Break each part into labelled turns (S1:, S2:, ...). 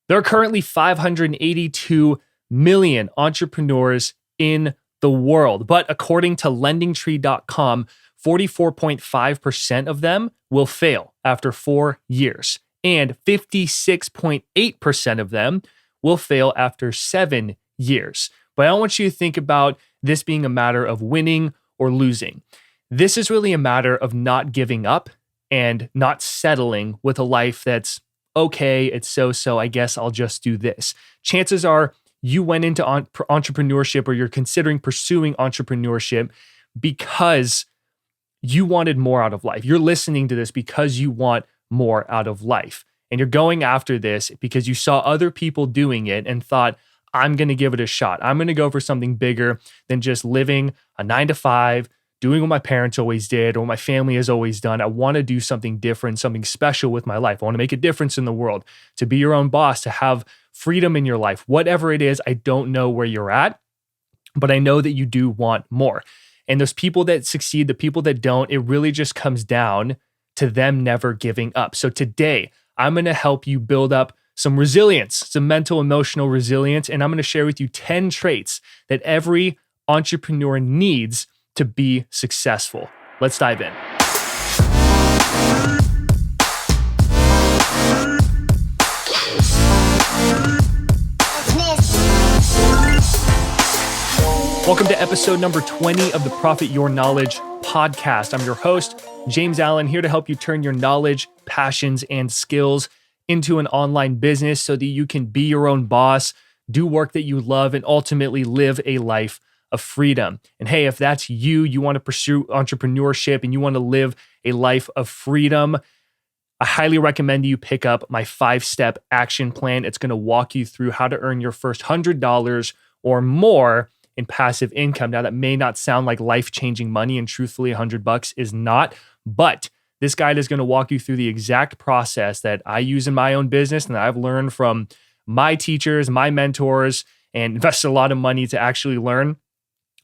S1: There are currently 582 million entrepreneurs in the world, but according to lendingtree.com, 44.5% of them will fail after 4 years, and 56.8% of them will fail after 7 years. But I don't want you to think about this being a matter of winning or losing. This is really a matter of not giving up and not settling with a life that's okay, it's so, I guess I'll just do this. Chances are you went into entrepreneurship, or you're considering pursuing entrepreneurship because you wanted more out of life. You're listening to this because you want more out of life. And you're going after this because you saw other people doing it and thought, I'm going to give it a shot. I'm going to go for something bigger than just living a 9-to-5, doing what my parents always did or what my family has always done. I want to do something different, something special with my life. I want to make a difference in the world, to be your own boss, to have freedom in your life. Whatever it is, I don't know where you're at, but I know that you do want more. And those people that succeed, the people that don't, it really just comes down to them never giving up. So today, I'm going to help you build up some resilience, some mental, emotional resilience. And I'm going to share with you 10 traits that every entrepreneur needs to be successful. Let's dive in. Welcome to episode number 20 of the Profit Your Knowledge podcast. I'm your host, James Allen, here to help you turn your knowledge, passions, and skills into an online business so that you can be your own boss, do work that you love, and ultimately live a life of freedom. And hey, if that's you, you want to pursue entrepreneurship and you want to live a life of freedom, I highly recommend you pick up my 5-step action plan. It's going to walk you through how to earn your first $100 or more in passive income. Now, that may not sound like life-changing money, and truthfully, $100 is not, but this guide is going to walk you through the exact process that I use in my own business and that I've learned from my teachers, my mentors, and invested a lot of money to actually learn.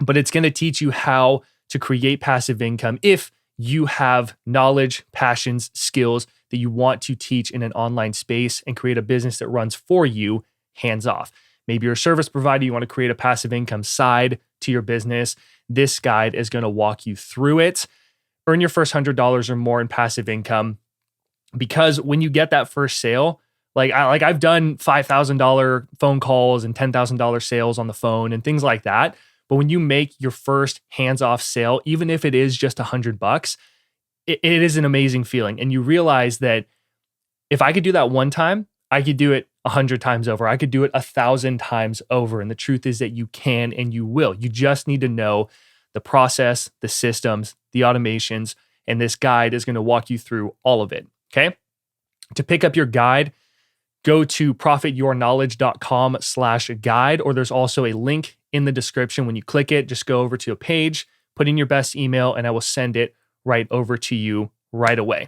S1: But it's going to teach you how to create passive income if you have knowledge, passions, skills that you want to teach in an online space and create a business that runs for you, hands off. Maybe you're a service provider, you want to create a passive income side to your business. This guide is going to walk you through it. Earn your first $100 or more in passive income, because when you get that first sale, I've done $5,000 phone calls and $10,000 sales on the phone and things like that. But when you make your first hands-off sale, even if it is just $100, it is an amazing feeling. And you realize that if I could do that one time, I could do it 100 times over. I could do it 1,000 times over. And the truth is that you can and you will. You just need to know the process, the systems, the automations, and this guide is going to walk you through all of it. Okay? To pick up your guide, go to profityourknowledge.com/guide, or there's also a link in the description. When you click it, just go over to a page, put in your best email, and I will send it right over to you right away.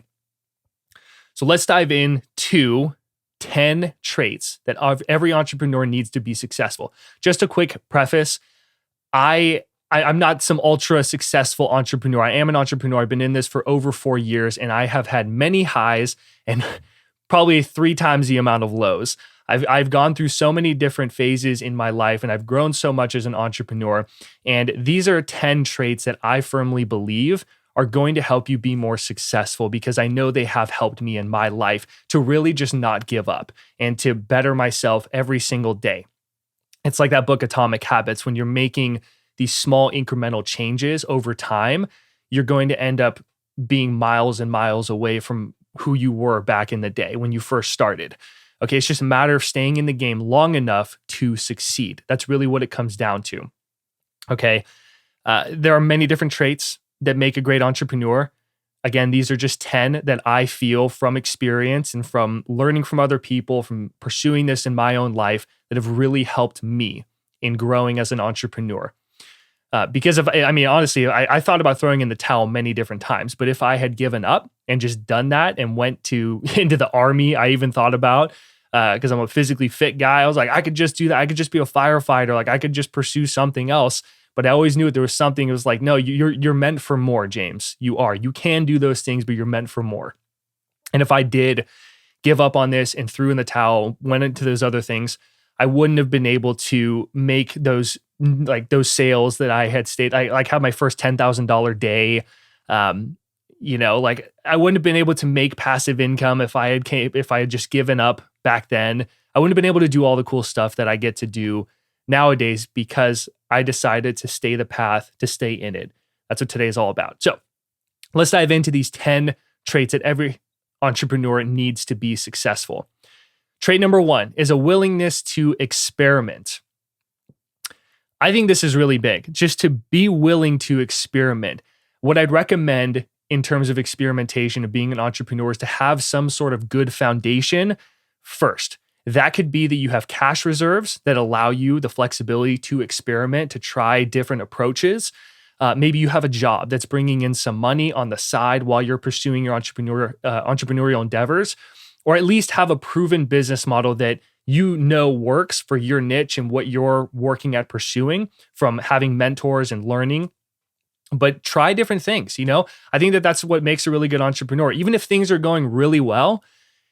S1: So let's dive into 10 traits that every entrepreneur needs to be successful. Just a quick preface. I'm not some ultra successful entrepreneur. I am an entrepreneur. I've been in this for over 4 years, and I have had many highs and probably 3 times the amount of lows. I've gone through so many different phases in my life, and I've grown so much as an entrepreneur. And these are 10 traits that I firmly believe are going to help you be more successful, because I know they have helped me in my life to really just not give up and to better myself every single day. It's like that book, Atomic Habits. When you're making these small incremental changes over time, you're going to end up being miles and miles away from who you were back in the day when you first started. Okay, it's just a matter of staying in the game long enough to succeed. That's really what it comes down to. Okay, there are many different traits that make a great entrepreneur. Again, these are just 10 that I feel from experience and from learning from other people, from pursuing this in my own life, that have really helped me in growing as an entrepreneur. Because honestly, I thought about throwing in the towel many different times, but if I had given up and just done that and went into the army, I even thought about, because I'm a physically fit guy, I was like, I could just do that. I could just be a firefighter. Like I could just pursue something else. But I always knew that there was something. It was like, no, you're meant for more, James. You are. You can do those things, but you're meant for more. And if I did give up on this and threw in the towel, went into those other things, I wouldn't have been able to make those sales that I had stated. I like had my first $10,000 day. I wouldn't have been able to make passive income if I had just given up back then. I wouldn't have been able to do all the cool stuff that I get to do nowadays because I decided to stay the path, to stay in it. That's what today is all about. So let's dive into these 10 traits that every entrepreneur needs to be successful. Trait number 1 is a willingness to experiment. I think this is really big, just to be willing to experiment. What I'd recommend in terms of experimentation of being an entrepreneur is to have some sort of good foundation first. That could be that you have cash reserves that allow you the flexibility to experiment, to try different approaches. Maybe you have a job that's bringing in some money on the side while you're pursuing your entrepreneurial endeavors, or at least have a proven business model that you know works for your niche and what you're working at pursuing, from having mentors and learning. But try different things. I think that that's what makes a really good entrepreneur. Even if things are going really well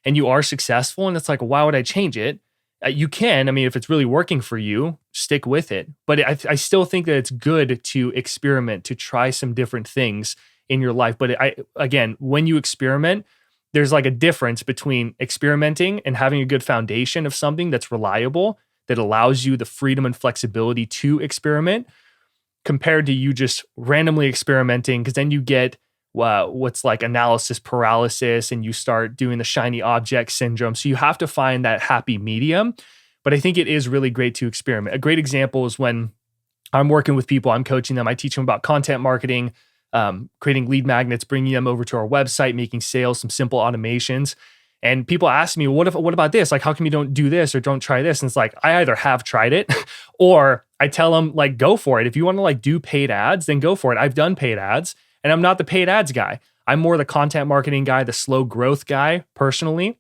S1: and you are successful and it's like, why would I change it? You can. I mean, if it's really working for you, stick with it. But I still think that it's good to experiment, to try some different things in your life. But again, when you experiment, there's like a difference between experimenting and having a good foundation of something that's reliable, that allows you the freedom and flexibility to experiment, compared to you just randomly experimenting, because then you get what's like analysis paralysis and you start doing the shiny object syndrome. So you have to find that happy medium. But I think it is really great to experiment. A great example is when I'm working with people, I'm coaching them, I teach them about content marketing, creating lead magnets, bringing them over to our website, making sales, some simple automations. And people ask me, what about this? Like, how come you don't do this or don't try this? And it's like, I either have tried it or I tell them, like, go for it. If you want to like do paid ads, then go for it. I've done paid ads and I'm not the paid ads guy. I'm more the content marketing guy, the slow growth guy personally.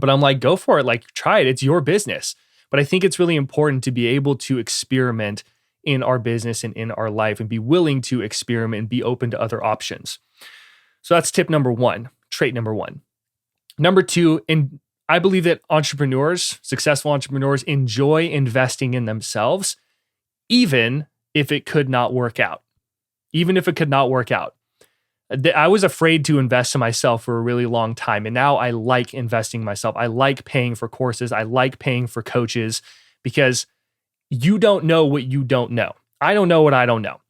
S1: But I'm like, go for it. Like, try it. It's your business. But I think it's really important to be able to experiment in our business and in our life and be willing to experiment and be open to other options. So that's tip number 1, trait number 1. Number 2, and I believe that successful entrepreneurs enjoy investing in themselves, even if it could not work out. I was afraid to invest in myself for a really long time. And now I like investing in myself. I like paying for courses. I like paying for coaches, because you don't know what you don't know. I don't know what I don't know.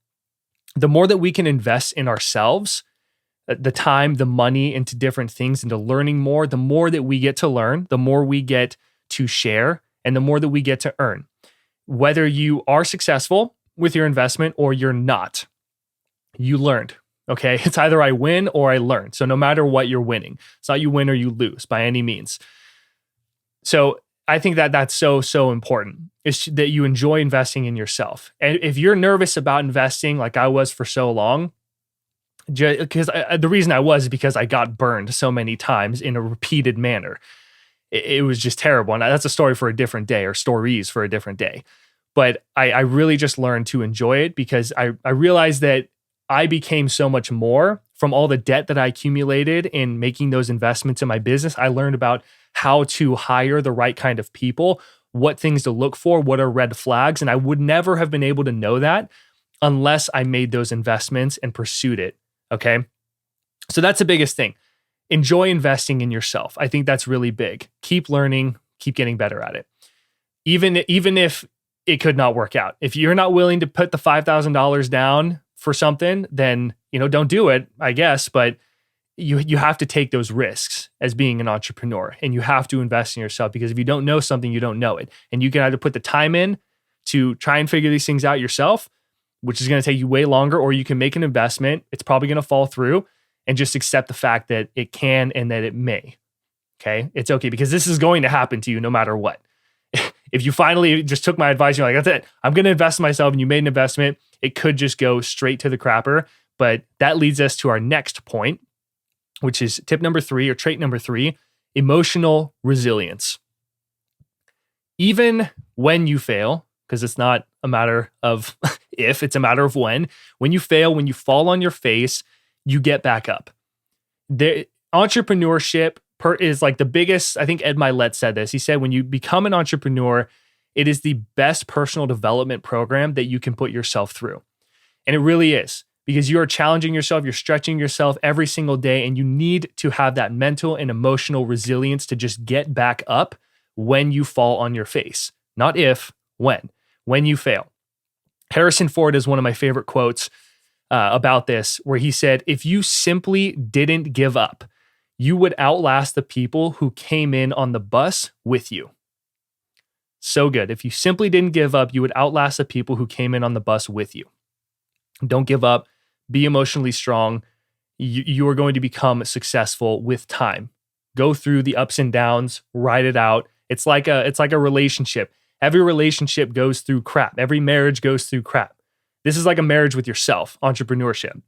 S1: The more that we can invest in ourselves, the time, the money into different things, into learning more, the more that we get to learn, the more we get to share, and the more that we get to earn. Whether you are successful with your investment or you're not, you learned. Okay, it's either I win or I learn. So no matter what, you're winning. It's not you win or you lose by any means. So I think that that's so important, is that you enjoy investing in yourself. And if you're nervous about investing, like I was for so long, because the reason I was is because I got burned so many times in a repeated manner. It was just terrible. And that's a story for a different day, or stories for a different day. But I really just learned to enjoy it, because I realized that I became so much more from all the debt that I accumulated in making those investments in my business. I learned about how to hire the right kind of people, what things to look for, what are red flags. And I would never have been able to know that unless I made those investments and pursued it. Okay. So that's the biggest thing. Enjoy investing in yourself. I think that's really big. Keep learning, keep getting better at it. Even if it could not work out. If you're not willing to put the $5,000 down for something, then, don't do it, I guess. But you have to take those risks as being an entrepreneur, and you have to invest in yourself, because if you don't know something, you don't know it. And you can either put the time in to try and figure these things out yourself, which is going to take you way longer, or you can make an investment. It's probably going to fall through, and just accept the fact that it can and that it may. Okay. It's okay, because this is going to happen to you no matter what. If you finally just took my advice, you're like, that's it, I'm going to invest in myself, and you made an investment, it could just go straight to the crapper. But that leads us to our next point, which is tip number 3, or trait number 3, emotional resilience. Even when you fail, because it's not a matter of if, it's a matter of when you fail, when you fall on your face, you get back up. Entrepreneurship is like the biggest. I think Ed Milet said this. He said, when you become an entrepreneur, it is the best personal development program that you can put yourself through. And it really is, because you are challenging yourself, you're stretching yourself every single day, and you need to have that mental and emotional resilience to just get back up when you fall on your face. Not if, when you fail. Harrison Ford is one of my favorite quotes about this, where he said, if you simply didn't give up, you would outlast the people who came in on the bus with you. So good. If you simply didn't give up, you would outlast the people who came in on the bus with you. Don't give up. Be emotionally strong. You are going to become successful with time. Go through the ups and downs, ride it out. It's like a relationship. Every relationship goes through crap. Every marriage goes through crap. This is like a marriage with yourself, entrepreneurship.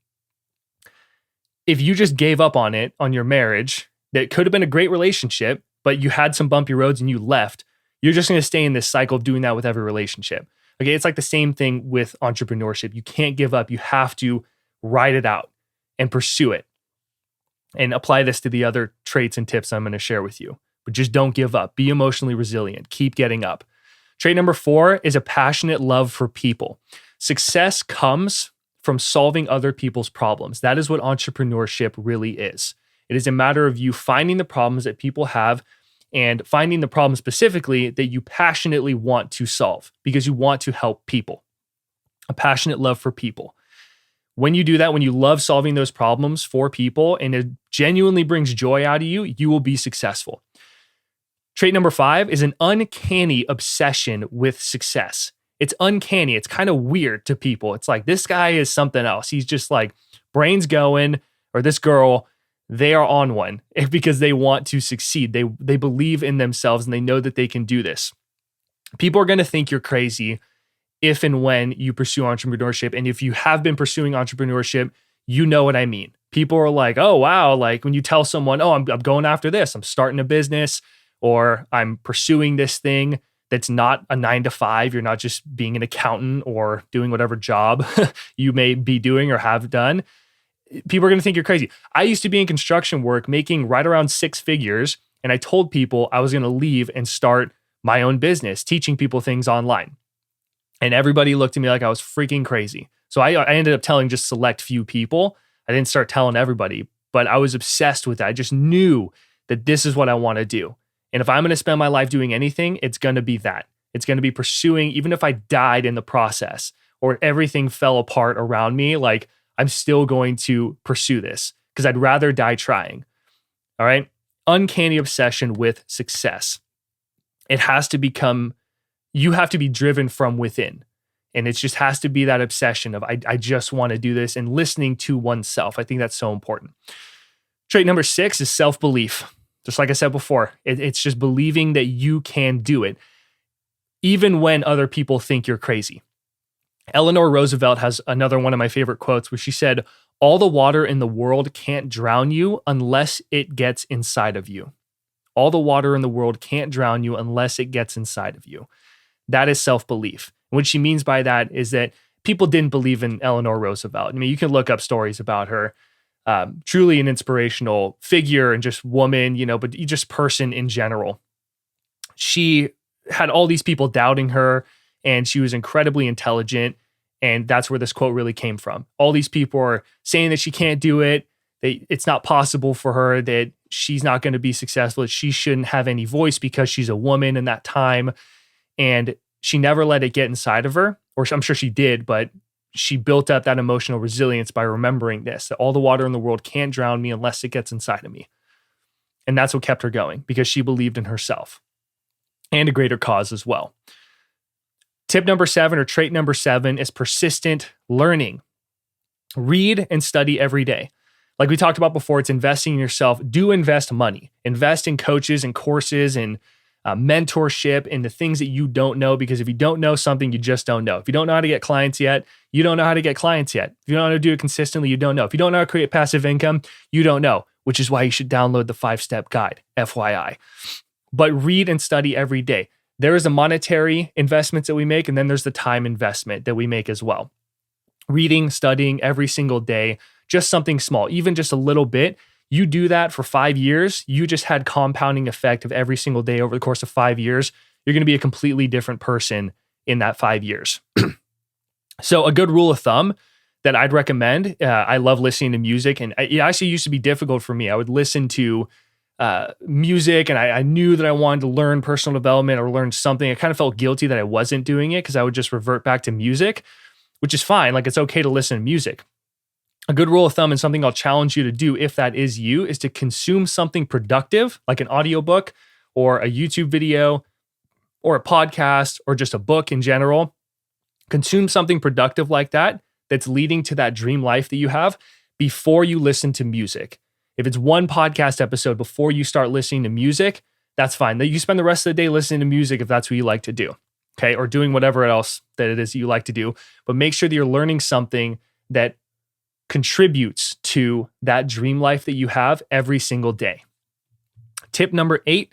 S1: If you just gave up on it, on your marriage, that could have been a great relationship, but you had some bumpy roads and you left, you're just going to stay in this cycle of doing that with every relationship. Okay, it's like the same thing with entrepreneurship. You can't give up. You have to ride it out and pursue it, and apply this to the other traits and tips I'm going to share with you. But just don't give up. Be emotionally resilient. Keep getting up. Trait number 4 is a passionate love for people. Success comes from solving other people's problems. That is what entrepreneurship really is. It is a matter of you finding the problems that people have and finding the problem specifically that you passionately want to solve because you want to help people. A passionate love for people. When you do that, when you love solving those problems for people and it genuinely brings joy out of you, you will be successful. Trait number 5 is an uncanny obsession with success. It's uncanny. It's kind of weird to people. It's like, this guy is something else. He's just like brains going, or this girl, they are on one because they want to succeed. They believe in themselves and they know that they can do this. People are going to think you're crazy if and when you pursue entrepreneurship. And if you have been pursuing entrepreneurship, you know what I mean. People are like, oh, wow. Like when you tell someone, oh, I'm going after this, I'm starting a business, or I'm pursuing this thing that's not a 9-to-5. You're not just being an accountant or doing whatever job you may be doing or have done. People are going to think you're crazy. I used to be in construction work making right around 6 figures. And I told people I was going to leave and start my own business, teaching people things online. And everybody looked at me like I was freaking crazy. So I ended up telling just select few people. I didn't start telling everybody, but I was obsessed with that. I just knew that this is what I want to do. And if I'm going to spend my life doing anything, it's going to be that. It's going to be pursuing, even if I died in the process or everything fell apart around me, like I'm still going to pursue this because I'd rather die trying. All right. Uncanny obsession with success. It has to become, you have to be driven from within. And it just has to be that obsession of, I just want to do this, and listening to oneself. I think that's so important. Trait number 6 is self-belief. Just like I said before, it's just believing that you can do it, even when other people think you're crazy. Eleanor Roosevelt has another one of my favorite quotes where she said, all the water in the world can't drown you unless it gets inside of you. All the water in the world can't drown you unless it gets inside of you. That is self-belief. And what she means by that is that people didn't believe in Eleanor Roosevelt. I mean, you can look up stories about her. Truly an inspirational figure and just woman, but just person in general. She had all these people doubting her, and she was incredibly intelligent. And that's where this quote really came from. All these people are saying that she can't do it, that it's not possible for her, that she's not going to be successful, that she shouldn't have any voice because she's a woman in that time. And she never let it get inside of her, or I'm sure she did, but she built up that emotional resilience by remembering this, that all the water in the world can't drown me unless it gets inside of me. And that's what kept her going, because she believed in herself and a greater cause as well. Tip number 7, or trait number 7, is persistent learning. Read and study every day. Like we talked about before, it's investing in yourself. Do invest money. Invest in coaches and courses and mentorship in the things that you don't know, because if you don't know something, you just don't know. If you don't know how to get clients yet, you don't know how to get clients yet. If you don't know how to do it consistently, you don't know. If you don't know how to create passive income, you don't know, which is why you should download the 5-step guide, FYI. But read and study every day. There is the monetary investments that we make, and then there's the time investment that we make as well. Reading, studying every single day, just something small, even just a little bit, You do that for 5 years, you just had compounding effect of every single day over the course of 5 years. You're going to be a completely different person in that 5 years. So a good rule of thumb that I'd recommend, I love listening to music, and it actually used to be difficult for me. I would listen to music, and I knew that I wanted to learn personal development or learn something. I kind of felt guilty that I wasn't doing it because I would just revert back to music, which is fine. Like, it's okay to listen to music. A good rule of thumb and something I'll challenge you to do if that is you is to consume something productive, like an audiobook or a YouTube video or a podcast or just a book in general. Consume something productive like that that's leading to that dream life that you have before you listen to music. If it's one podcast episode before you start listening to music, that's fine. You spend the rest of the day listening to music if that's what you like to do, okay? Or doing whatever else that it is you like to do. But make sure that you're learning something that contributes to that dream life that you have every single day. Trait number 8,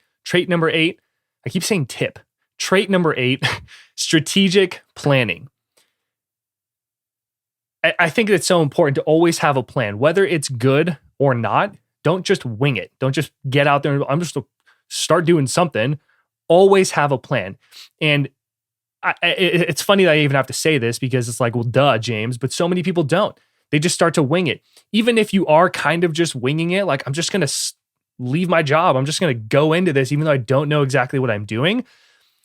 S1: I keep saying tip. Trait number 8, strategic planning. I think it's so important to always have a plan, whether it's good or not. Don't just wing it. Don't just get out there and I'm just going to start doing something. Always have a plan. And it's funny that I even have to say this because it's like, well, duh, James, but so many people don't. They just start to wing it. Even if you are kind of just winging it, like, I'm just going to leave my job. I'm just going to go into this, even though I don't know exactly what I'm doing.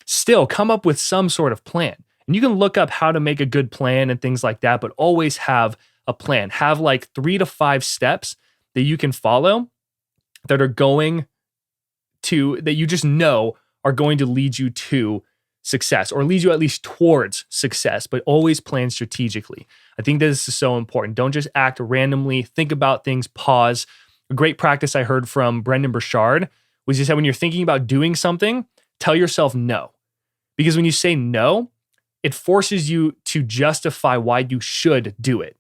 S1: Still, come up with some sort of plan. And you can look up how to make a good plan and things like that, but always have a plan. Have like 3 to 5 steps that you can follow that you just know are going to lead you to success, or lead you at least towards success, but always plan strategically. I think this is so important. Don't just act randomly. Think about things, pause. A great practice I heard from Brendan Burchard was he said, when you're thinking about doing something, tell yourself no. Because when you say no, it forces you to justify why you should do it.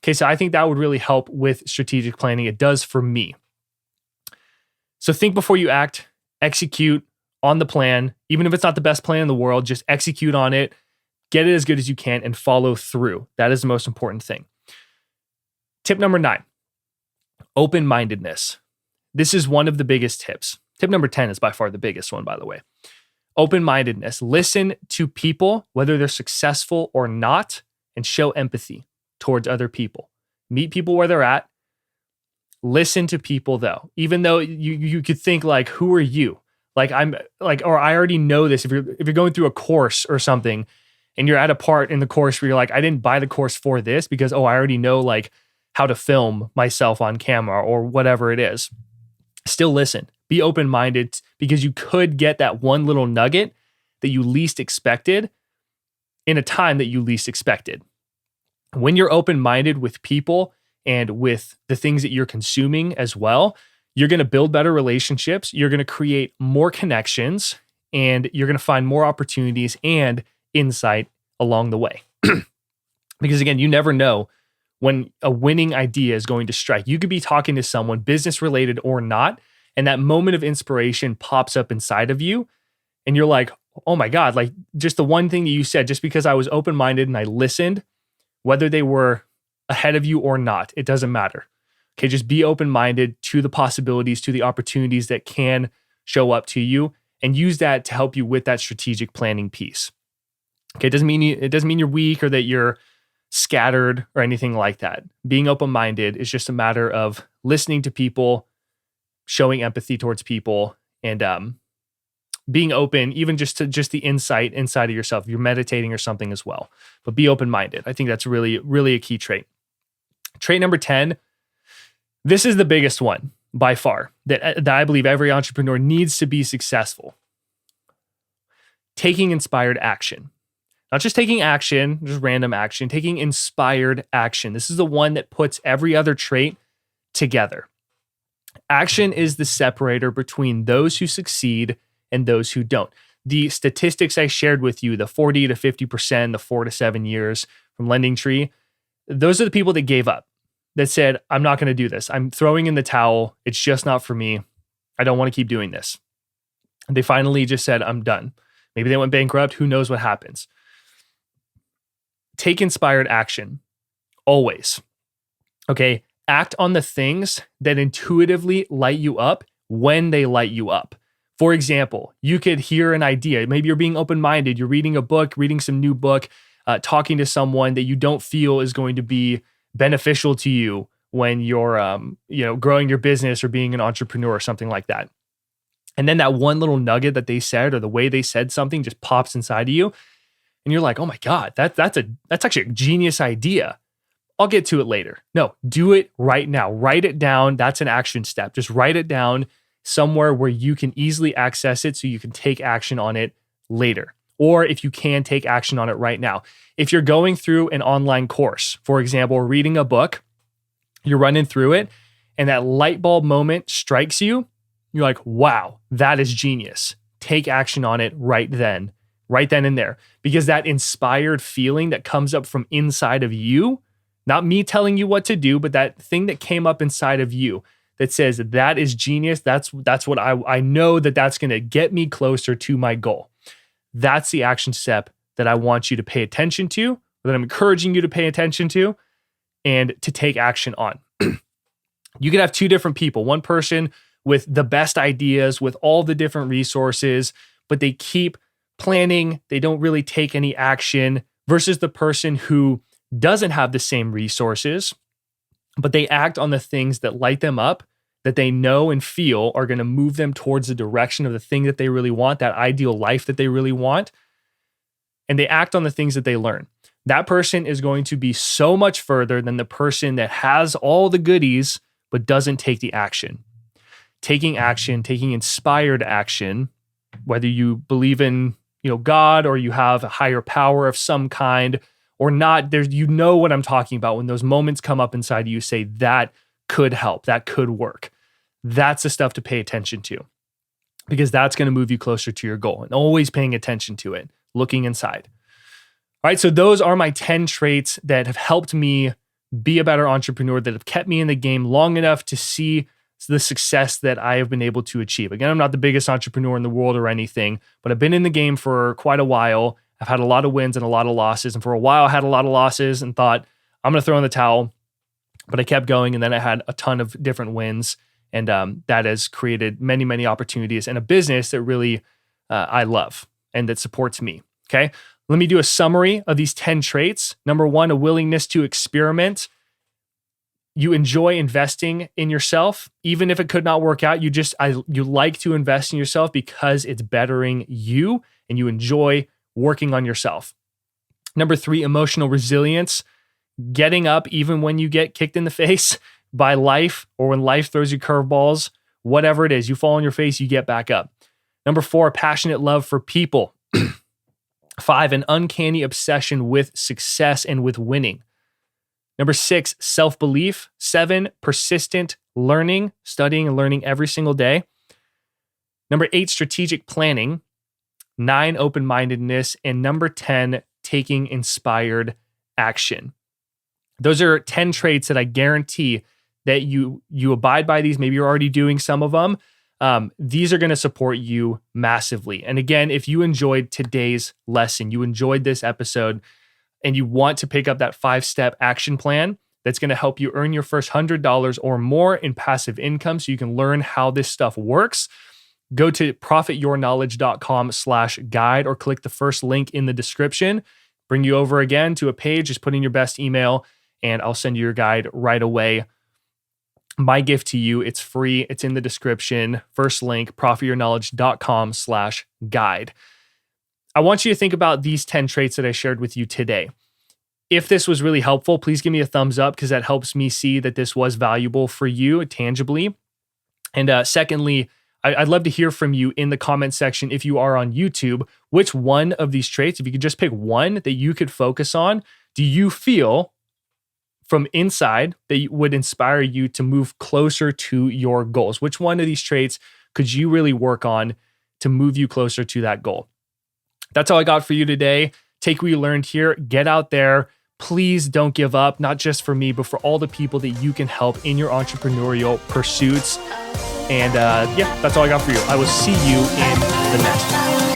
S1: Okay, so I think that would really help with strategic planning. It does for me. So think before you act, execute on the plan. Even if it's not the best plan in the world, just execute on it, get it as good as you can, and follow through. That is the most important thing. Tip number 9, open-mindedness. This is one of the biggest tips. Tip number 10 is by far the biggest one, by the way. Open-mindedness. Listen to people, whether they're successful or not, and show empathy towards other people. Meet people where they're at. Listen to people though. Even though you could think like, who are you? Like, I'm like, or I already know this. If you're going through a course or something and you're at a part in the course where you're like, I didn't buy the course for this because, I already know like how to film myself on camera or whatever it is. Still listen. Be open-minded because you could get that one little nugget that you least expected in a time that you least expected. When you're open-minded with people and with the things that you're consuming as well, you're going to build better relationships. You're going to create more connections, and you're going to find more opportunities and insight along the way. Because again, you never know when a winning idea is going to strike. You could be talking to someone, business related or not, and that moment of inspiration pops up inside of you. And you're like, oh my God, like just the one thing that you said, just because I was open-minded and I listened, whether they were ahead of you or not, it doesn't matter. Okay, just be open-minded to the possibilities, to the opportunities that can show up to you, and use that to help you with that strategic planning piece. Okay, it doesn't mean you're weak or that you're scattered or anything like that. Being open-minded is just a matter of listening to people, showing empathy towards people, and being open, even just to the insight inside of yourself. You're meditating or something as well, but be open-minded. I think that's really, really a key trait. Trait number 10. This is the biggest one by far that I believe every entrepreneur needs to be successful. Taking inspired action. Not just taking action, just random action, taking inspired action. This is the one that puts every other trait together. Action is the separator between those who succeed and those who don't. The statistics I shared with you, the 40 to 50%, the 4 to 7 years from Lending Tree, those are the people that gave up. That said, I'm not going to do this. I'm throwing in the towel. It's just not for me. I don't want to keep doing this. And they finally just said, I'm done. Maybe they went bankrupt. Who knows what happens? Take inspired action. Always. Okay. Act on the things that intuitively light you up when they light you up. For example, you could hear an idea. Maybe you're being open-minded. You're reading a book, reading some new book, talking to someone that you don't feel is going to be beneficial to you when you're, growing your business or being an entrepreneur or something like that. And then that one little nugget that they said or the way they said something just pops inside of you. And you're like, oh my God, that's actually a genius idea. I'll get to it later. No, do it right now. Write it down. That's an action step. Just write it down somewhere where you can easily access it so you can take action on it later. Or if you can, take action on it right now. If you're going through an online course, for example, reading a book, you're running through it, and that light bulb moment strikes you, you're like, wow, that is genius. Take action on it right then and there. Because that inspired feeling that comes up from inside of you, not me telling you what to do, but that thing that came up inside of you that says, that is genius. That's what I know that's going to get me closer to my goal. That's the action step that I want you to pay attention to, or that I'm encouraging you to pay attention to and to take action on. You could have two different people, one person with the best ideas, with all the different resources, but they keep planning, they don't really take any action, versus the person who doesn't have the same resources, but they act on the things that light them up, that they know and feel are going to move them towards the direction of the thing that they really want, that ideal life that they really want. And they act on the things that they learn. That person is going to be so much further than the person that has all the goodies, but doesn't take the action. Taking action, taking inspired action, whether you believe in, God, or you have a higher power of some kind or not, what I'm talking about. When those moments come up inside you, say that could help, that could work. That's the stuff to pay attention to, because that's going to move you closer to your goal, and always paying attention to it, looking inside. All right, so those are my 10 traits that have helped me be a better entrepreneur, that have kept me in the game long enough to see the success that I have been able to achieve. Again, I'm not the biggest entrepreneur in the world or anything, but I've been in the game for quite a while. I've had a lot of wins and a lot of losses. And for a while, I had a lot of losses and thought, I'm going to throw in the towel. But I kept going, and then I had a ton of different wins. And that has created many, many opportunities and a business that really I love and that supports me. Okay. Let me do a summary of these 10 traits. Number 1, a willingness to experiment. You enjoy investing in yourself, even if it could not work out. You like to invest in yourself because it's bettering you, and you enjoy working on yourself. Number 3, emotional resilience. Getting up even when you get kicked in the face by life, or when life throws you curveballs, whatever it is, you fall on your face, you get back up. Number 4, passionate love for people. 5, an uncanny obsession with success and with winning. Number 6, self-belief. 7, persistent learning, studying and learning every single day. Number 8, strategic planning. 9, open-mindedness. And number 10, taking inspired action. Those are 10 traits that I guarantee that you abide by these. Maybe you're already doing some of them. These are going to support you massively. And again, if you enjoyed today's lesson, you enjoyed this episode, and you want to pick up that 5-step action plan that's going to help you earn your first $100 or more in passive income so you can learn how this stuff works, go to profityourknowledge.com/guide or click the first link in the description. Bring you over again to a page, just put in your best email, and I'll send you your guide right away. My gift to you, it's free. It's in the description. First link, profityourknowledge.com/guide. I want you to think about these 10 traits that I shared with you today. If this was really helpful, please give me a thumbs up, because that helps me see that this was valuable for you tangibly. And secondly, I'd love to hear from you in the comment section if you are on YouTube. Which one of these traits, if you could just pick one that you could focus on, do you feel from inside that would inspire you to move closer to your goals? Which one of these traits could you really work on to move you closer to that goal? That's all I got for you today. Take what you learned here, get out there. Please don't give up, not just for me, but for all the people that you can help in your entrepreneurial pursuits. And that's all I got for you. I will see you in the next one.